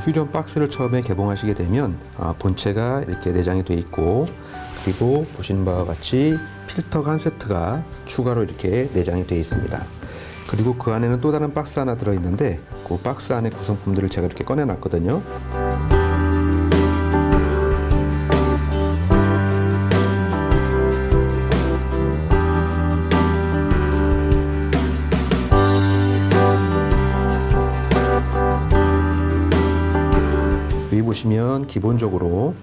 휴대용 박스를 처음에 개봉하시게 되면 본체가 이렇게 내장이 되어 있고, 그리고 보시는 바와 같이 필터가 한 세트가 추가로 이렇게 내장이 되어 있습니다. 그리고 그 안에는 또 다른 박스 하나 들어있는데 그 박스 안에 구성품들을 제가 이렇게 꺼내놨거든요. 여기 보시면 기본적으로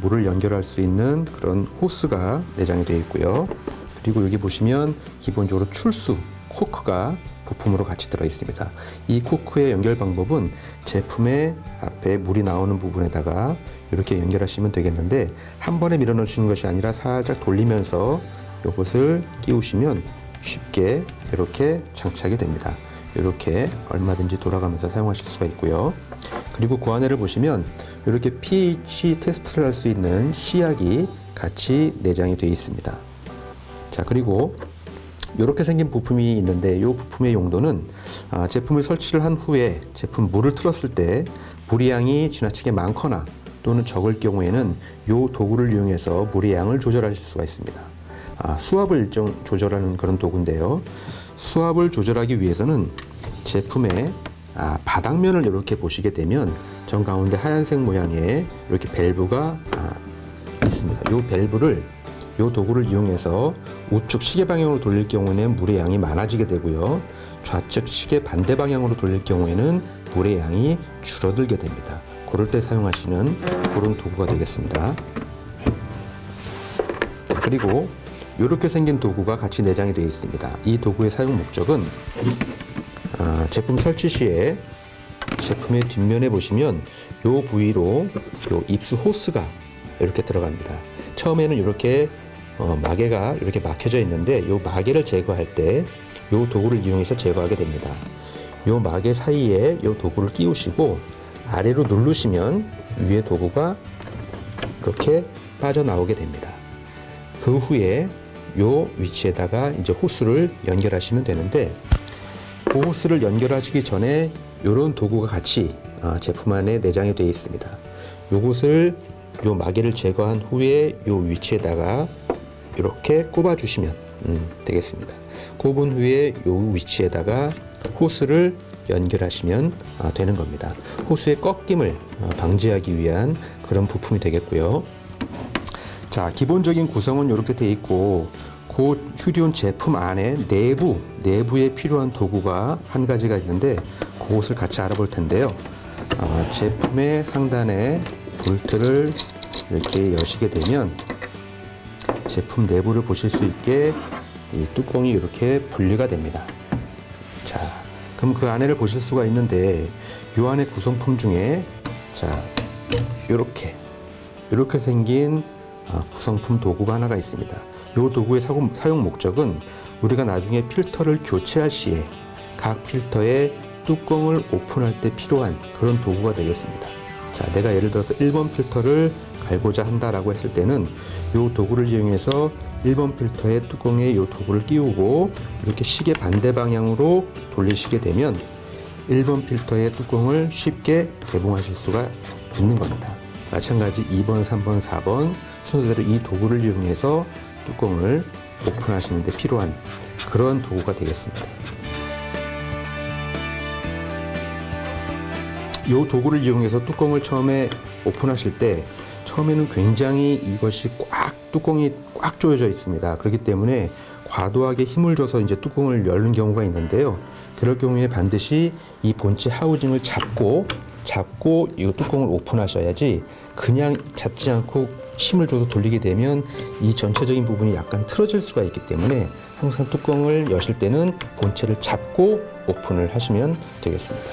물을 연결할 수 있는 그런 호스가 내장이 되어 있고요. 그리고 여기 보시면 기본적으로 출수 코크가 부품으로 같이 들어 있습니다. 이 코크의 연결 방법은 제품의 앞에 물이 나오는 부분에다가 이렇게 연결하시면 되겠는데, 한 번에 밀어 넣으시는 것이 아니라 살짝 돌리면서 이것을 끼우시면 쉽게 이렇게 장착이 됩니다. 이렇게 얼마든지 돌아가면서 사용하실 수가 있고요. 그리고 그 안에를 보시면 이렇게 pH 테스트를 할 수 있는 시약이 같이 내장이 되어 있습니다. 자, 그리고 이렇게 생긴 부품이 있는데, 이 부품의 용도는 제품을 설치를 한 후에 제품 물을 틀었을 때 물의 양이 지나치게 많거나 또는 적을 경우에는 이 도구를 이용해서 물의 양을 조절하실 수가 있습니다. 수압을 조절하는 그런 도구인데요. 수압을 조절하기 위해서는 제품의 바닥면을 이렇게 보시게 되면 정 가운데 하얀색 모양의 이렇게 밸브가 있습니다. 이 밸브를 이 도구를 이용해서 우측 시계 방향으로 돌릴 경우에는 물의 양이 많아지게 되고요. 좌측 시계 반대 방향으로 돌릴 경우에는 물의 양이 줄어들게 됩니다. 그럴 때 사용하시는 그런 도구가 되겠습니다. 그리고 이렇게 생긴 도구가 같이 내장이 되어 있습니다. 이 도구의 사용 목적은 제품 설치 시에 제품의 뒷면에 보시면 이 부위로 이 입수 호스가 이렇게 들어갑니다. 처음에는 이렇게 마개가 이렇게 막혀져 있는데, 이 마개를 제거할 때 이 도구를 이용해서 제거하게 됩니다. 이 마개 사이에 이 도구를 끼우시고 아래로 누르시면 위에 도구가 이렇게 빠져나오게 됩니다. 그 후에 이 위치에다가 이제 호스를 연결하시면 되는데, 그 호스를 연결하시기 전에 이런 도구가 같이 제품 안에 내장이 되어 있습니다. 이것을 이 마개를 제거한 후에 이 위치에다가 이렇게 꼽아 주시면 되겠습니다. 꼽은 후에 이 위치에다가 호스를 연결하시면 되는 겁니다. 호스의 꺾임을 방지하기 위한 그런 부품이 되겠고요. 자, 기본적인 구성은 이렇게 되어 있고, 그 휴대용 제품 안에 내부에 필요한 도구가 한 가지가 있는데 그것을 같이 알아볼 텐데요. 제품의 상단에 볼트를 이렇게 여시게 되면 제품 내부를 보실 수 있게 이 뚜껑이 이렇게 분리가 됩니다. 자, 그럼 그 안에를 보실 수가 있는데, 이 안에 구성품 중에 자, 이렇게 생긴 구성품 도구가 하나가 있습니다. 이 도구의 사용 목적은 우리가 나중에 필터를 교체할 시에 각 필터의 뚜껑을 오픈할 때 필요한 그런 도구가 되겠습니다. 자, 내가 예를 들어서 1번 필터를 갈고자 한다라고 했을 때는 이 도구를 이용해서 1번 필터의 뚜껑에 이 도구를 끼우고 이렇게 시계 반대 방향으로 돌리시게 되면 1번 필터의 뚜껑을 쉽게 개봉하실 수가 있는 겁니다. 마찬가지 2번, 3번, 4번 순서대로 이 도구를 이용해서 뚜껑을 오픈하시는 데 필요한 그런 도구가 되겠습니다. 이 도구를 이용해서 뚜껑을 처음에 오픈하실 때 처음에는 굉장히 이것이 뚜껑이 꽉 조여져 있습니다. 그렇기 때문에 과도하게 힘을 줘서 이제 뚜껑을 열는 경우가 있는데요. 그럴 경우에 반드시 이 본체 하우징을 잡고 이 뚜껑을 오픈하셔야지, 그냥 잡지 않고 힘을 줘서 돌리게 되면 이 전체적인 부분이 약간 틀어질 수가 있기 때문에 항상 뚜껑을 여실 때는 본체를 잡고 오픈을 하시면 되겠습니다.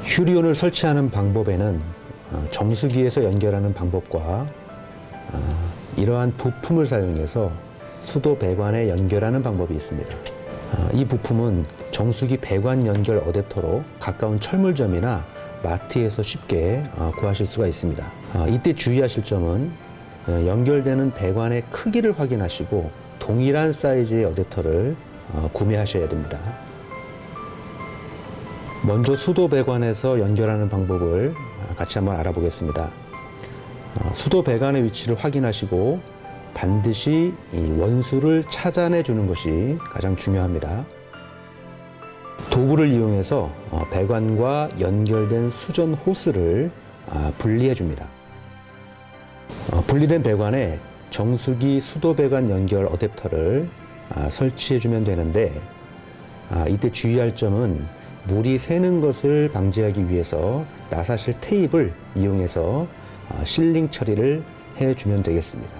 휴리온을 설치하는 방법에는 정수기에서 연결하는 방법과 이러한 부품을 사용해서 수도 배관에 연결하는 방법이 있습니다. 이 부품은 정수기 배관 연결 어댑터로 가까운 철물점이나 마트에서 쉽게 구하실 수가 있습니다. 이때 주의하실 점은 연결되는 배관의 크기를 확인하시고 동일한 사이즈의 어댑터를 구매하셔야 됩니다. 먼저 수도 배관에서 연결하는 방법을 같이 한번 알아보겠습니다. 수도 배관의 위치를 확인하시고 반드시 이 원수를 찾아내 주는 것이 가장 중요합니다. 도구를 이용해서 배관과 연결된 수전 호스를 분리해 줍니다. 분리된 배관에 정수기 수도 배관 연결 어댑터를 설치해 주면 되는데, 이때 주의할 점은 물이 새는 것을 방지하기 위해서 나사실 테이프를 이용해서 실링 처리를 해주면 되겠습니다.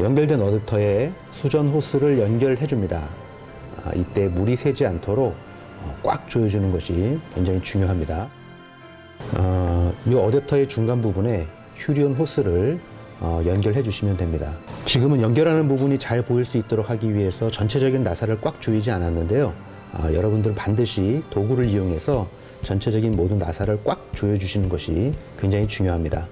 연결된 어댑터에 수전 호스를 연결해 줍니다. 이때 물이 새지 않도록 꽉 조여주는 것이 굉장히 중요합니다. 이 어댑터의 중간 부분에 휴리온 호스를 연결해 주시면 됩니다. 지금은 연결하는 부분이 잘 보일 수 있도록 하기 위해서 전체적인 나사를 꽉 조이지 않았는데요. 여러분들은 반드시 도구를 이용해서 전체적인 모든 나사를 꽉 조여주시는 것이 굉장히 중요합니다.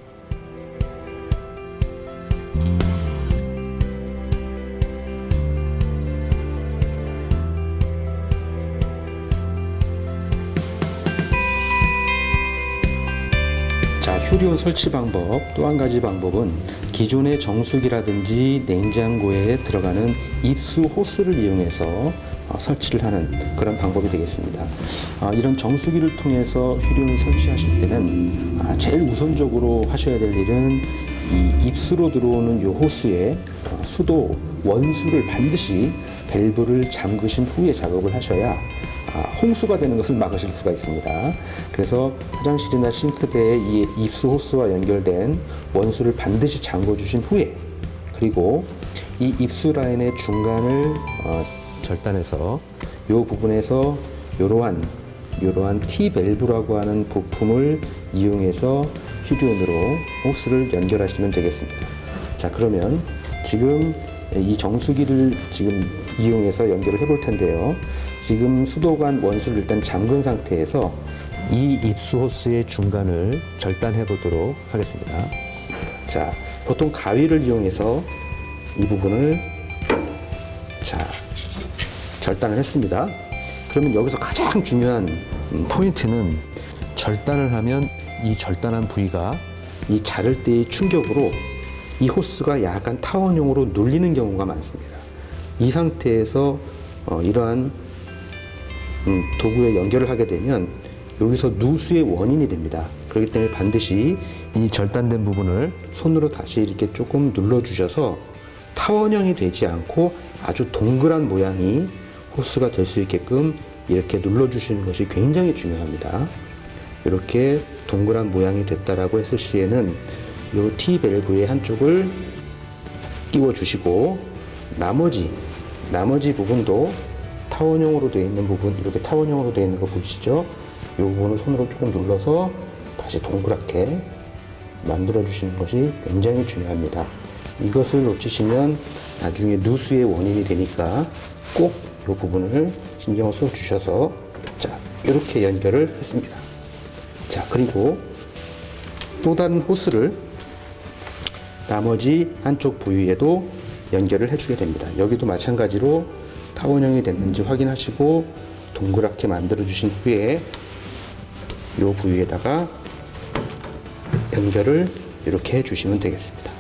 자, 휴리온 설치 방법, 또 한 가지 방법은 기존의 정수기라든지 냉장고에 들어가는 입수 호스를 이용해서 설치를 하는 그런 방법이 되겠습니다. 이런 정수기를 통해서 휴리온을 설치하실 때는 제일 우선적으로 하셔야 될 일은 이 입수로 들어오는 이 호스에 수도 원수를 반드시 밸브를 잠그신 후에 작업을 하셔야 홍수가 되는 것을 막으실 수가 있습니다. 그래서 화장실이나 싱크대에 이 입수 호스와 연결된 원수를 반드시 잠궈 주신 후에, 그리고 이 입수 라인의 중간을 절단해서 이 부분에서 이러한 T-밸브라고 하는 부품을 이용해서 휴리온으로 호스를 연결하시면 되겠습니다. 자, 그러면 지금 이 정수기를 지금 이용해서 연결을 해볼 텐데요. 지금 수도관 원수를 일단 잠근 상태에서 이 입수 호스의 중간을 절단해 보도록 하겠습니다. 자, 보통 가위를 이용해서 이 부분을 절단을 했습니다. 그러면 여기서 가장 중요한 포인트는, 절단을 하면 이 절단한 부위가 이 자를 때의 충격으로 이 호스가 약간 타원형으로 눌리는 경우가 많습니다. 이 상태에서 이러한 도구에 연결을 하게 되면 여기서 누수의 원인이 됩니다. 그렇기 때문에 반드시 이 절단된 부분을 손으로 다시 이렇게 조금 눌러주셔서 타원형이 되지 않고 아주 동그란 모양이 호스가 될 수 있게끔 이렇게 눌러주시는 것이 굉장히 중요합니다. 이렇게 동그란 모양이 됐다라고 했을 시에는 이 T-밸브의 한쪽을 끼워 주시고 나머지 부분도 타원형으로 되어 있는 부분, 이렇게 타원형으로 되어 있는 거 보이시죠? 이 부분을 손으로 조금 눌러서 다시 동그랗게 만들어 주시는 것이 굉장히 중요합니다. 이것을 놓치시면 나중에 누수의 원인이 되니까 꼭 이 부분을 신경을 써 주셔서, 자, 이렇게 연결을 했습니다. 자, 그리고 또 다른 호스를 나머지 한쪽 부위에도 연결을 해주게 됩니다. 여기도 마찬가지로 타원형이 됐는지 확인하시고 동그랗게 만들어 주신 후에 이 부위에다가 연결을 이렇게 해주시면 되겠습니다.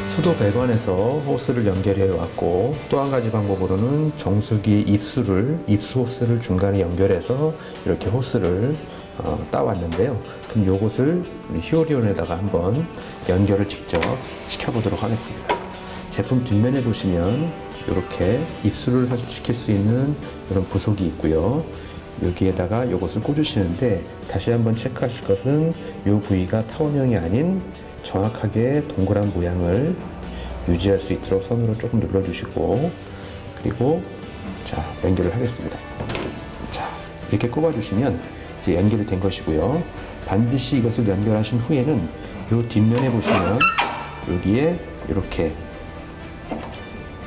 수도 배관에서 호스를 연결해 왔고, 또 한 가지 방법으로는 정수기 입수 호스를 중간에 연결해서 이렇게 호스를 따왔는데요. 그럼 요것을 휴리온에다가 한번 연결을 직접 시켜보도록 하겠습니다. 제품 뒷면에 보시면 이렇게 입수를 시킬 수 있는 이런 부속이 있고요. 여기에다가 이것을 꽂으시는데, 다시 한번 체크하실 것은 이 부위가 타원형이 아닌 정확하게 동그란 모양을 유지할 수 있도록 손으로 조금 눌러주시고, 그리고 자, 연결을 하겠습니다. 자, 이렇게 꼽아주시면 이제 연결이 된 것이고요. 반드시 이것을 연결하신 후에는 이 뒷면에 보시면 여기에 이렇게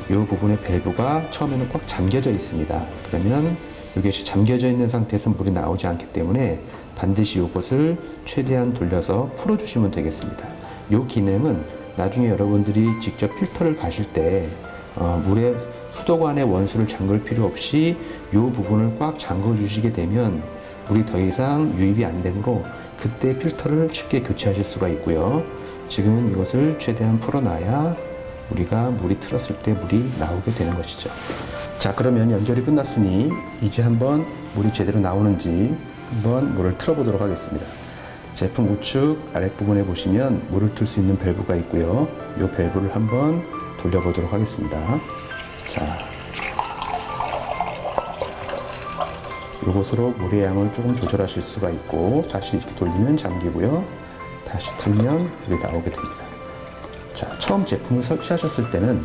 이 부분의 밸브가 처음에는 꽉 잠겨져 있습니다. 그러면 이것이 잠겨져 있는 상태에서 물이 나오지 않기 때문에 반드시 이것을 최대한 돌려서 풀어주시면 되겠습니다. 이 기능은 나중에 여러분들이 직접 필터를 가실 때 물에 수도관의 원수를 잠글 필요 없이 이 부분을 꽉 잠궈 주시게 되면 물이 더 이상 유입이 안 되므로 그때 필터를 쉽게 교체하실 수가 있고요. 지금은 이것을 최대한 풀어놔야 우리가 물이 틀었을 때 물이 나오게 되는 것이죠. 자, 그러면 연결이 끝났으니 이제 한번 물이 제대로 나오는지 한번 물을 틀어 보도록 하겠습니다. 제품 우측 아랫부분에 보시면 물을 틀 수 있는 밸브가 있고요. 이 밸브를 한번 돌려보도록 하겠습니다. 자, 이곳으로 물의 양을 조금 조절하실 수가 있고 다시 이렇게 돌리면 잠기고요. 다시 틀면 물이 나오게 됩니다. 자, 처음 제품을 설치하셨을 때는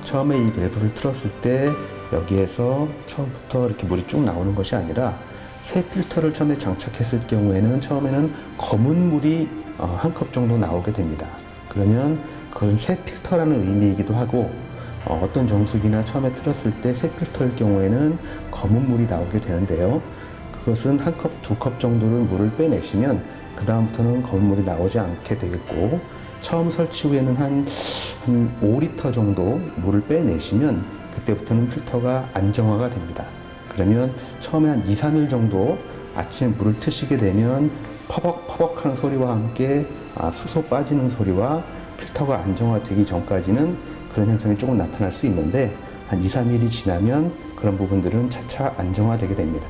처음에 이 밸브를 틀었을 때 여기에서 처음부터 이렇게 물이 쭉 나오는 것이 아니라 새 필터를 처음에 장착했을 경우에는 처음에는 검은 물이 한 컵 정도 나오게 됩니다. 그러면 그것은 새 필터라는 의미이기도 하고 어떤 정수기나 처음에 틀었을 때 새 필터일 경우에는 검은 물이 나오게 되는데요. 그것은 한 컵, 두 컵 정도를 물을 빼내시면 그 다음부터는 검은 물이 나오지 않게 되겠고 처음 설치 후에는 한 5리터 정도 물을 빼내시면 그때부터는 필터가 안정화가 됩니다. 그러면 처음에 한 2, 3일 정도 아침에 물을 트시게 되면 퍼벅퍼벅하는 소리와 함께 수소 빠지는 소리와 필터가 안정화되기 전까지는 그런 현상이 조금 나타날 수 있는데 한 2, 3일이 지나면 그런 부분들은 차차 안정화되게 됩니다.